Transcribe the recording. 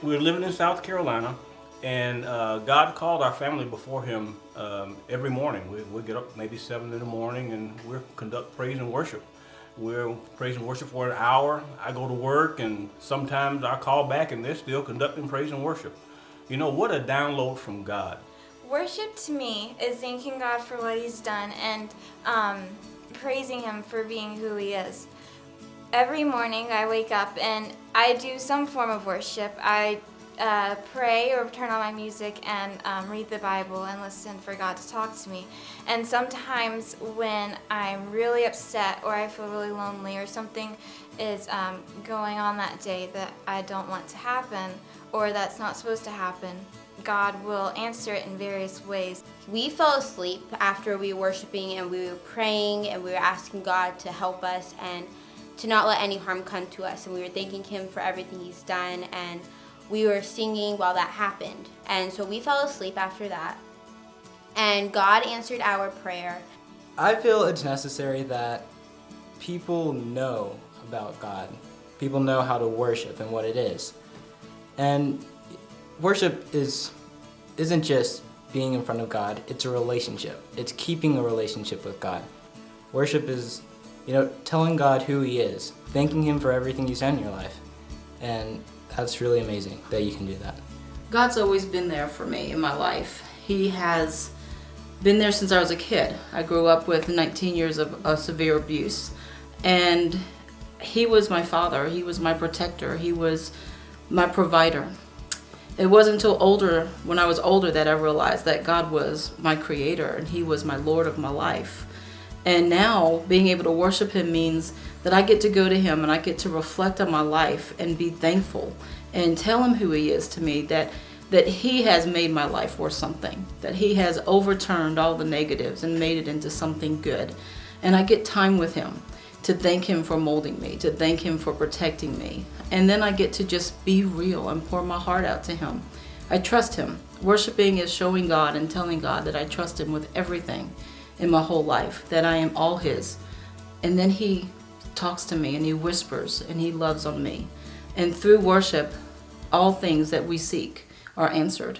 We were living in South Carolina, and God called our family before Him every morning. We get up maybe 7 in the morning, and we conduct praise and worship. We're praise and worship for an hour. I go to work, and sometimes I call back, and they're still conducting praise and worship. You know, what a download from God. Worship to me is thanking God for what He's done and praising Him for being who He is. Every morning I wake up and I do some form of worship. I pray or turn on my music and read the Bible and listen for God to talk to me. And sometimes when I'm really upset or I feel really lonely or something is going on that day that I don't want to happen or that's not supposed to happen, God will answer it in various ways. We fell asleep after we were worshiping and we were praying and we were asking God to help us and to not let any harm come to us. And we were thanking Him for everything He's done, and we were singing while that happened. And so we fell asleep after that, and God answered our prayer. I feel it's necessary that people know about God. People know how to worship and what it is. And worship isn't just being in front of God, it's a relationship. It's keeping a relationship with God. Worship is, telling God who He is, thanking Him for everything He's done in your life. And that's really amazing that you can do that. God's always been there for me in my life. He has been there since I was a kid. I grew up with 19 years of severe abuse, and He was my father. He was my protector. He was my provider. It wasn't until when I was older that I realized that God was my creator and He was my Lord of my life. And now being able to worship Him means that I get to go to Him and I get to reflect on my life and be thankful and tell Him who He is to me, that He has made my life worth something, that He has overturned all the negatives and made it into something good. And I get time with Him to thank Him for molding me, to thank Him for protecting me. And then I get to just be real and pour my heart out to Him. I trust Him. Worshiping is showing God and telling God that I trust Him with everything in my whole life, that I am all His. And then He talks to me and He whispers and He loves on me. And through worship, all things that we seek are answered.